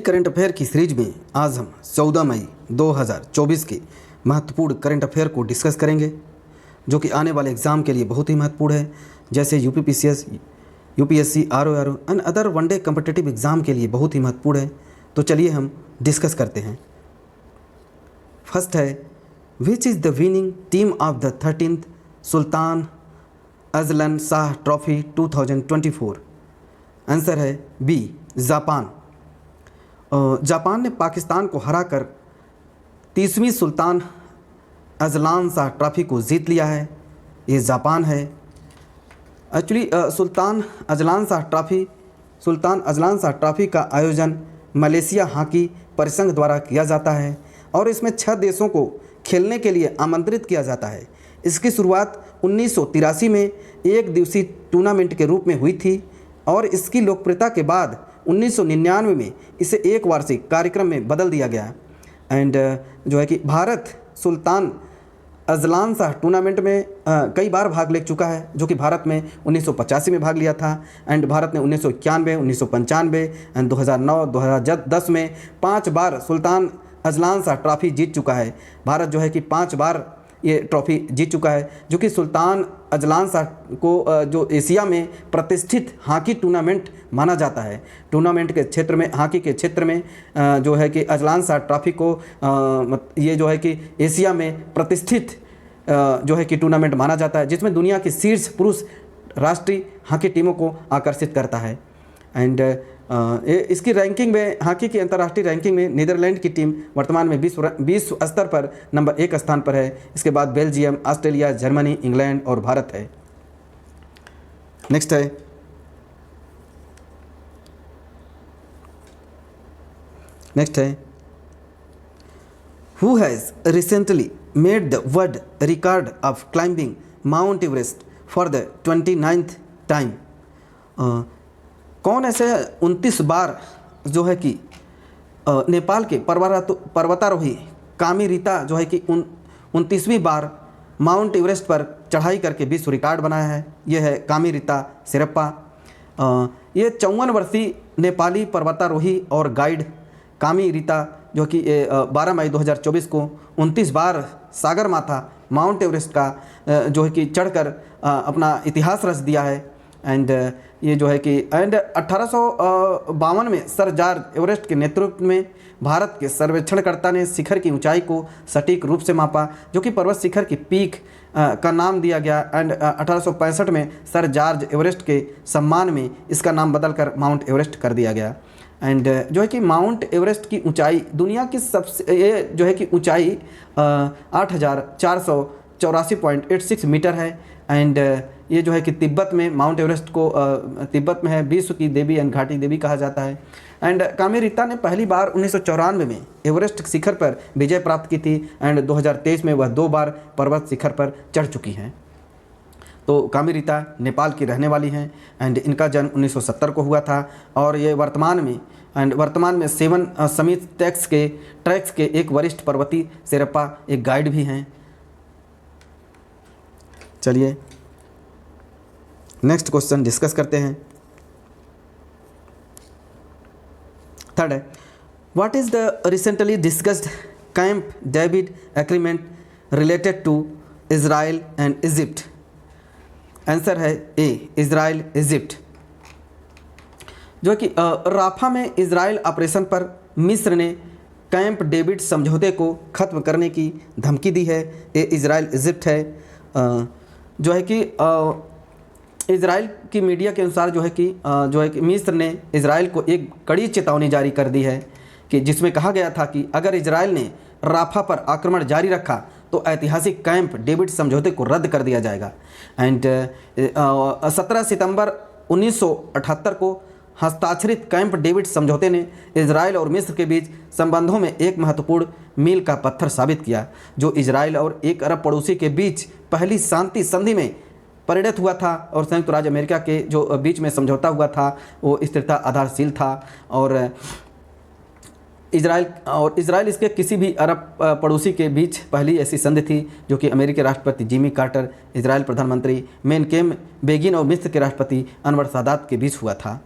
Current affair की series में आज हम 14 मई 2024 के महत्वपूर्ण करंट अफेयर को डिस्कस करेंगे, जो कि आने वाले एग्ज़ाम के लिए बहुत ही महत्वपूर्ण है, जैसे UPPCS, UPSC, ROR and other one day competitive exam के लिए बहुत ही महत्वपूर्ण है। तो चलिए हम डिस्कस करते हैं। फर्स्ट है, which is the winning team of the 13th Sultan Azlan Shah trophy 2024? Answer है बी, जापान। जापान ने पाकिस्तान को हराकर 30वीं सुल्तान अजलान शाह ट्रॉफी को जीत लिया है। ये जापान है। Actually Sultan Azlan Shah trophy का आयोजन मलेशिया हॉकी परिसंघ द्वारा किया जाता है और इसमें 6 देशों को खेलने के लिए आमंत्रित किया जाता है। इसकी शुरुआत 1983 में एक दिवसीय टूर्नामेंट के रूप में हुई थी और इसकी लोकप्रियता के बाद 1999 में इसे एक वार्षिक कार्यक्रम में बदल दिया गया। एंड जो है कि Bharat Sultan Azlan Shah tournament में कई बार भाग ले चुका है, जो कि भारत में 1985 में भाग लिया था एंड भारत ने 1991, 1995 एंड 2009, 2010 में 5 बार सुल्तान अजलान शाह ट्रॉफी जीत चुका है। भारत जो है कि 5 बार ये ट्रॉफी जीत चुका है, जो कि सुल्तान अजलान शाह को जो एशिया में प्रतिष्ठित हॉकी टूर्नामेंट माना जाता है। टूर्नामेंट के क्षेत्र में, हॉकी के क्षेत्र में जो है कि अजलान शाह ट्रॉफी को ये जो है कि एशिया में प्रतिष्ठित जो है कि टूर्नामेंट माना जाता है, जिसमें दुनिया की शीर्ष पुरुष राष्ट्रीय हॉकी टीमों को आकर्षित करता है। एंड इसकी रैंकिंग में, हॉकी की अंतर्राष्ट्रीय रैंकिंग में नीदरलैंड की टीम वर्तमान में विश्व स्तर पर नंबर 1 स्थान पर है। इसके बाद बेल्जियम, ऑस्ट्रेलिया, जर्मनी, इंग्लैंड और भारत है। नेक्स्ट है who has recently made the world record of climbing mount Everest for the 29th time? कौन ऐसे 29 बार जो है कि नेपाल के पर्वतारोही कामी रीता जो है कि 29वीं बार माउंट एवरेस्ट पर चढ़ाई करके विश्व रिकॉर्ड बनाया है? यह है कामी रीता शेरप्पा। ये 54 वर्षीय नेपाली पर्वतारोही और गाइड कामी रीता जो कि 12 मई 2024 को 29 बार सागरमाथा माउंट एवरेस्ट का जो है कि चढ़कर अपना इतिहास रच दिया है। एंड ये जो है कि 1852 में सर जॉर्ज एवरेस्ट के नेतृत्व में भारत के सर्वेक्षणकर्ता ने शिखर की ऊंचाई को सटीक रूप से मापा, जो कि पर्वत शिखर की पीक का नाम दिया गया। एंड 1865 में सर जॉर्ज एवरेस्ट के सम्मान में इसका नाम बदलकर माउंट एवरेस्ट कर दिया गया। एंड जो है कि माउंट एवरेस्ट की ऊंचाई दुनिया की सबसे, ये जो है कि ऊंचाई 8484.86 मीटर है। एंड ये जो है कि तिब्बत में माउंट एवरेस्ट को तिब्बत में है, विश्व की देवी एंड घाटी देवी कहा जाता है। एंड कामी रीता ने पहली बार 1994 में एवरेस्ट शिखर पर विजय प्राप्त की थी एंड 2023 में वह 2 बार पर्वत शिखर पर चढ़ चुकी हैं। तो कामी रीता नेपाल की रहने वाली हैं एंड इनका जन्म 1970 को हुआ था और ये वर्तमान में 7 समिट ट्रैक्स के एक वरिष्ठ पर्वतीय शेरप्पा, एक गाइड भी हैं। चलिए नेक्स्ट क्वेश्चन डिस्कस करते हैं। थर्ड है, what is the recently discussed Camp David agreement related to Israel and Egypt? Answer है ए, इजराइल इजिप्ट। जो कि राफा में इजराइल ऑपरेशन पर मिस्र ने कैंप डेविड समझौते को ख़त्म करने की धमकी दी है। ये इजराइल इजिप्ट है। जो है कि इजराइल की मीडिया के अनुसार जो है कि मिस्र ने इजराइल को एक कड़ी चेतावनी जारी कर दी है, कि जिसमें कहा गया था कि अगर इजराइल ने राफा पर आक्रमण जारी रखा तो ऐतिहासिक कैंप डेविड समझौते को रद्द कर दिया जाएगा। एंड 17 सितंबर 1978 को हस्ताक्षरित कैंप डेविड समझौते ने इजराइल और मिस्र के बीच संबंधों में एक महत्वपूर्ण मील का पत्थर साबित किया, जो इजराइल और एक अरब पड़ोसी के बीच पहली शांति संधि में परिणत हुआ था। और संयुक्त राज्य अमेरिका के जो बीच में समझौता हुआ था वो स्थिरता आधारशील था और इजराइल इसके किसी भी अरब पड़ोसी के बीच पहली ऐसी संधि थी, जो कि अमेरिकी राष्ट्रपति जिमी कार्टर, इजराइल प्रधानमंत्री मेनकेम बेगिन और मिस्र के राष्ट्रपति अनवर सादात के बीच हुआ था।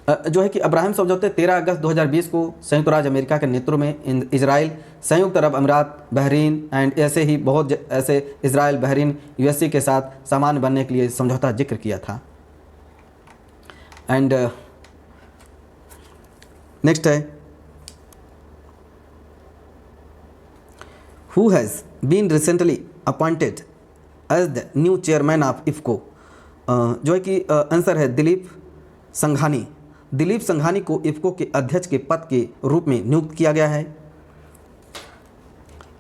जो है कि अब्राहम समझौते 13 अगस्त 2020 को संयुक्त राज्य अमेरिका के नेतृत्व में इजराइल, संयुक्त अरब अमीरात, बहरीन एंड ऐसे ही बहुत ऐसे इजराइल, बहरीन, यूएसए के साथ सामान्य बनने के लिए समझौता जिक्र किया था। एंड नेक्स्ट है, who has been recently appointed as the new chairman of IFFCO. जो है कि आंसर है दिलीप संघानी। दिलीप संघानी को इफ्को के अध्यक्ष के पद के रूप में नियुक्त किया गया है।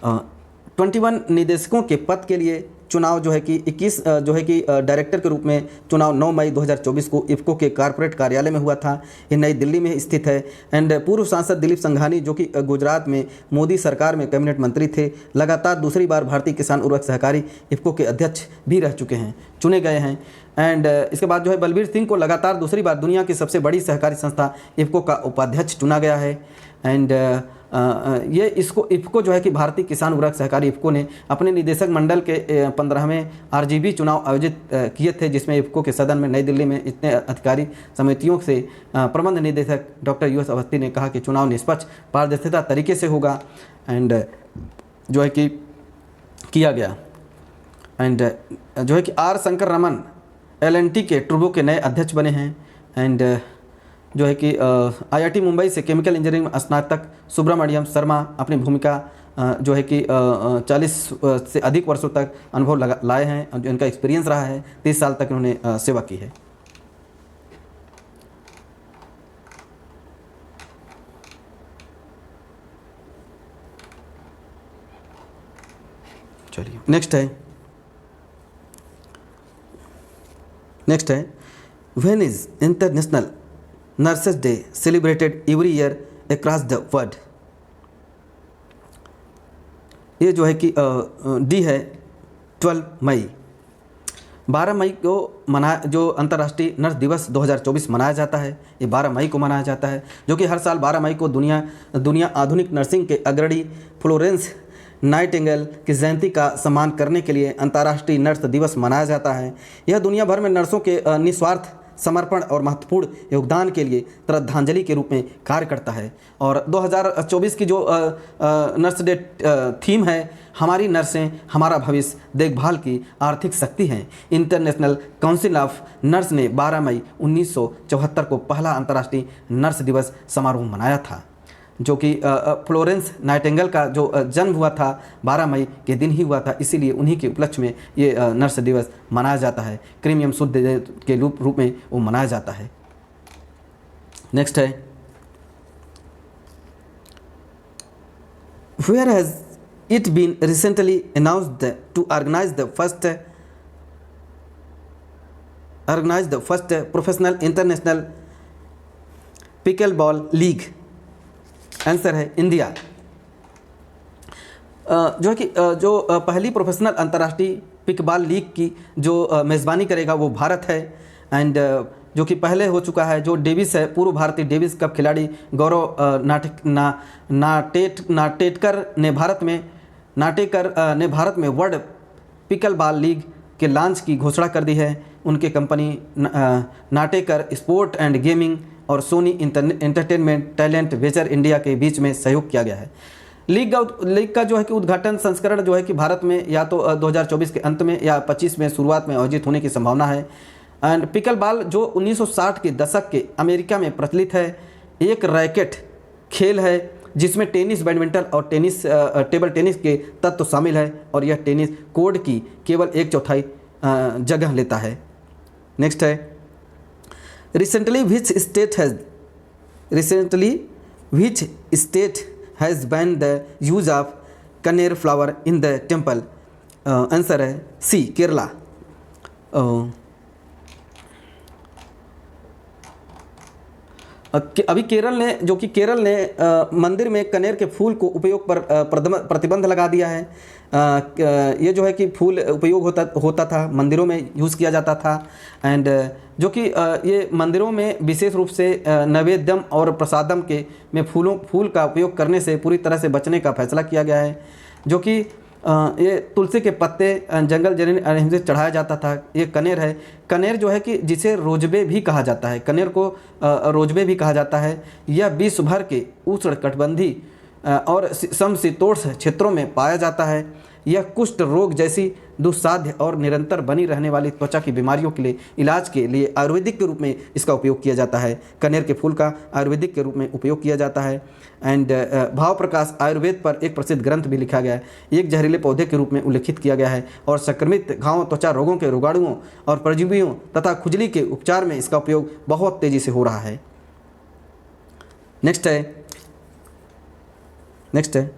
21 निदेशकों के पद के लिए चुनाव जो है कि 21 जो है कि डायरेक्टर के रूप में चुनाव 9 मई 2024 को इफ्को के कॉर्पोरेट कार्यालय में हुआ था। ये नई दिल्ली में स्थित है। एंड पूर्व सांसद दिलीप संघानी जो कि गुजरात में मोदी सरकार में कैबिनेट मंत्री थे, लगातार दूसरी बार भारतीय किसान उर्वरक सहकारी इफ्को के अध्यक्ष भी रह चुके हैं, चुने गए हैं। एंड इसके बाद जो है बलबीर सिंह को लगातार दूसरी बार दुनिया की सबसे बड़ी सहकारी संस्था इफ्को का उपाध्यक्ष चुना गया है। एंड ये इसको इफ्को जो है कि भारतीय किसान उर्वरक सहकारी इफ्को ने अपने निदेशक मंडल के 15वें आरजीबी चुनाव आयोजित किए थे, जिसमें इफ्को के सदन में नई दिल्ली में इतने अधिकारी समितियों से प्रबंध निदेशक डॉक्टर यूएस अवस्थी ने कहा कि चुनाव निष्पक्ष पारदर्शिता तरीके से होगा। एंड जो है कि किया गया। एंड जो है कि आर शंकर रमन एलएनटी के ट्रूबो के नए अध्यक्ष बने हैं। एंड जो है कि आईआईटी मुंबई से केमिकल इंजीनियरिंग में स्नातक सुब्रमण्यम शर्मा अपनी भूमिका जो है कि 40 से अधिक वर्षों तक अनुभव लाए हैं, जो इनका एक्सपीरियंस रहा है। 30 साल तक इन्होंने सेवा की है। चलिए नेक्स्ट है when is international nurses day celebrated every year across the world. ये जो है कि डी है 12 मई। 12 मई को जो अंतर्राष्ट्रीय नर्स दिवस 2024 मनाया जाता है, ये 12 मई को मनाया जाता है, जो कि हर साल 12 मई को दुनिया आधुनिक नर्सिंग के अग्रणी फ्लोरेंस नाइटिंगेल की जयंती का सम्मान करने के लिए अंतर्राष्ट्रीय नर्स दिवस मनाया जाता है। यह दुनिया भर में नर्सों के निस्वार्थ समर्पण और महत्वपूर्ण योगदान के लिए श्रद्धांजलि के रूप में कार्य करता है। और 2024 की जो नर्स डे थीम है, हमारी नर्सें हमारा भविष्य, देखभाल की आर्थिक शक्ति हैं। इंटरनेशनल काउंसिल ऑफ नर्स ने 12 मई 1974 को पहला अंतर्राष्ट्रीय नर्स दिवस समारोह मनाया था, जो कि फ्लोरेंस नाइटिंगेल का जो जन्म हुआ था 12 मई के दिन ही हुआ था, इसीलिए उन्हीं के उपलक्ष्य में ये नर्स दिवस मनाया जाता है। क्रीमियम शुद्ध के रूप में वो मनाया जाता है। नेक्स्ट है, where has it been recently announced to organise the first professional international pickleball league. Answer है इंडिया। जो है कि जो पहली प्रोफेशनल अंतर्राष्ट्रीय पिकबॉल लीग की जो मेज़बानी करेगा वो भारत है। एंड जो कि पहले हो चुका है, जो डेविस है, पूर्व भारतीय डेविस कप खिलाड़ी गौरव नाटेकर ने भारत में वर्ल्ड पिकल बॉल लीग के लॉन्च की घोषणा कर दी है। उनके company Natekar sport and gaming और Sony Entertainment Talent Venture India के बीच में सहयोग किया गया है। लीग का जो है कि उद्घाटन संस्करण जो है कि भारत में या तो 2024 के अंत में या 25 में शुरुआत में आयोजित होने की संभावना है। एंड पिकल बॉल जो 1960 के दशक के अमेरिका में प्रचलित है, एक रैकेट खेल है जिसमें टेनिस, बैडमिंटन और टेबल टेनिस के तत्व शामिल है, और यह टेनिस कोर्ट की केवल 1/4 जगह लेता है। नेक्स्ट है, Recently, which state has banned the use of canary flower in the temple? Answer है सी, केरला। अभी केरल ने मंदिर में कनेर के फूल को उपयोग पर प्रतिबंध लगा दिया है। ये जो है कि फूल उपयोग होता था, मंदिरों में यूज़ किया जाता था। एंड जो कि ये मंदिरों में विशेष रूप से नैवेद्यम और प्रसादम में फूल का उपयोग करने से पूरी तरह से बचने का फैसला किया गया है। जो कि ये तुलसी के पत्ते जंगल जरीन से चढ़ाया जाता था। ये कनेर है। कनेर जो है कि जिसे रोजबे भी कहा जाता है, कनेर को रोजबे भी कहा जाता है। यह विश्व भर के उष्णकटिबंधीय और समशीतोष्ण क्षेत्रों में पाया जाता है। यह कुष्ठ रोग जैसी दुस्साध्य और निरंतर बनी रहने वाली त्वचा की बीमारियों के लिए इलाज के लिए आयुर्वेदिक के रूप में इसका उपयोग किया जाता है। कनेर के फूल का आयुर्वेदिक के रूप में उपयोग किया जाता है। एंड भाव प्रकाश आयुर्वेद पर एक प्रसिद्ध ग्रंथ भी लिखा गया है। एक जहरीले पौधे के रूप में उल्लेखित किया गया है और संक्रमित घाव, त्वचा रोगों के रोगाणुओं और परजीवियों तथा खुजली के उपचार में इसका उपयोग बहुत तेज़ी से हो रहा है। नेक्स्ट है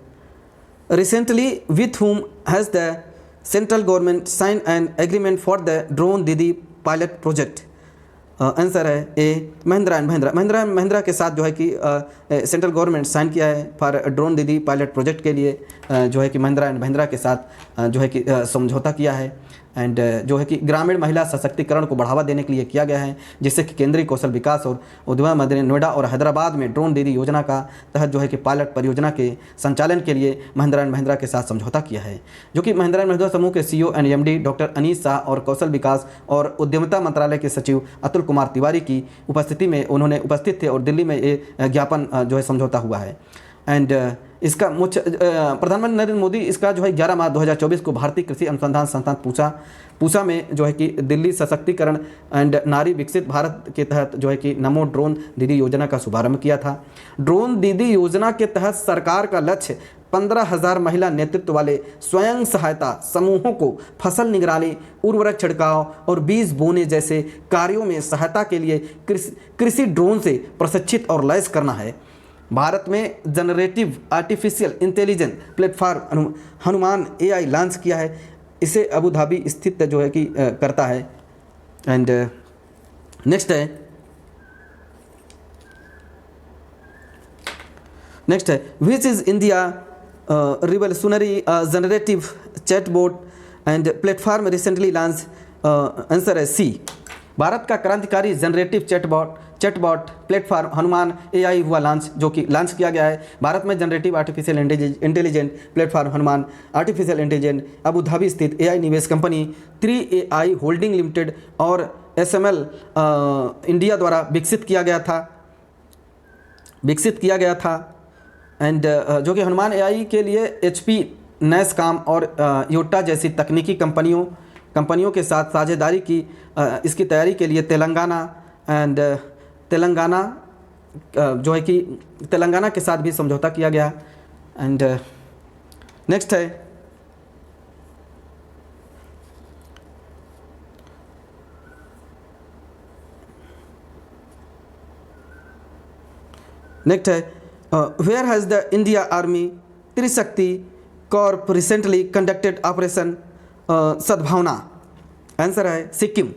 recently with whom has the central government signed an agreement for the drone दीदी पायलट प्रोजेक्ट। आंसर है ए महिंद्रा एंड महिंद्रा। महिंद्रा एंड महिंद्रा के साथ जो है कि सेंट्रल गवर्नमेंट साइन किया है फॉर ड्रोन दीदी पायलट प्रोजेक्ट के लिए। जो है कि महिंद्रा एंड महिंद्रा के साथ जो है कि समझौता किया है। एंड जो है कि ग्रामीण महिला सशक्तिकरण को बढ़ावा देने के लिए किया गया है, जिससे कि केंद्रीय कौशल विकास और उद्यम मंत्री नोएडा और हैदराबाद में ड्रोन दीदी योजना का तहत जो है कि पायलट परियोजना के संचालन के लिए महिंद्रा एंड महिंद्रा के साथ समझौता किया है। जो कि महिंद्रा एंड महिंद्रा समूह के CEO and MD doctor Anish Shah और कौशल विकास और उद्यमिता मंत्रालय के सचिव अतुल कुमार तिवारी की उपस्थिति में उन्होंने उपस्थित थे और दिल्ली में ये ज्ञापन जो है समझौता हुआ है। एंड इसका मुख्य प्रधानमंत्री नरेंद्र मोदी इसका जो है 11 मार्च 2024 को भारतीय कृषि अनुसंधान संस्थान पूसा में जो है कि दिल्ली सशक्तिकरण एंड नारी विकसित भारत के तहत जो है कि नमो ड्रोन दीदी योजना का शुभारंभ किया था। ड्रोन दीदी योजना के तहत सरकार का लक्ष्य 15,000 महिला नेतृत्व वाले स्वयं सहायता समूहों को फसल निगरानी, उर्वरक छिड़काव और बीज बोने जैसे कार्यों में सहायता के लिए कृषि ड्रोन से प्रशिक्षित और लैस करना है। भारत में generative artificial intelligence platform Hanuman AI launch किया है। इसे अबू धाबी स्थित जो है कि करता है। एंड नेक्स्ट है which is India revolutionary generative chatbot and platform recently launch. Answer है C। भारत का क्रांतिकारी generative chatbot platform Hanuman AI हुआ लॉन्च, जो कि लॉन्च किया गया है। भारत में generative artificial intelligent platform Hanuman artificial intelligent Abu Dhabi स्थित AI निवेश कंपनी 3AI होल्डिंग लिमिटेड और SML इंडिया द्वारा विकसित किया गया था। एंड जो कि हनुमान AI के लिए HP, NASCOM और योटा जैसी तकनीकी कंपनियों के साथ साझेदारी की इसकी तैयारी के लिए तेलंगाना जो है कि तेलंगाना के साथ भी समझौता किया गया। एंड नेक्स्ट है where has the India army Trishakti corp recently conducted operation Sadbhavna. Answer है सिक्किम।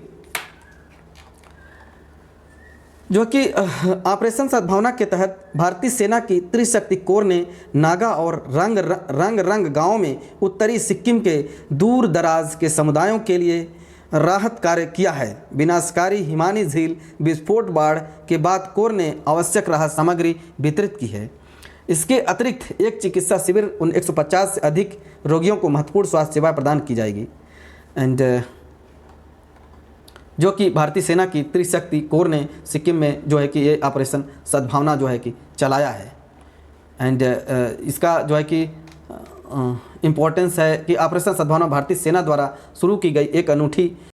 जो कि ऑपरेशन सद्भावना के तहत भारतीय सेना की त्रिशक्ति कोर ने नागा और रंग गांवों में उत्तरी सिक्किम के दूर दराज के समुदायों के लिए राहत कार्य किया है। विनाशकारी हिमानी झील विस्फोट बाढ़ के बाद कोर ने आवश्यक राहत सामग्री वितरित की है। इसके अतिरिक्त एक चिकित्सा शिविर उन 150 से अधिक रोगियों को महत्वपूर्ण स्वास्थ्य सेवा प्रदान की जाएगी। एंड जो कि भारतीय सेना की त्रिशक्ति कोर ने सिक्किम में जो है कि ये ऑपरेशन सद्भावना जो है कि चलाया है। एंड इसका जो है कि इम्पोर्टेंस है कि ऑपरेशन सद्भावना भारतीय सेना द्वारा शुरू की गई एक अनूठी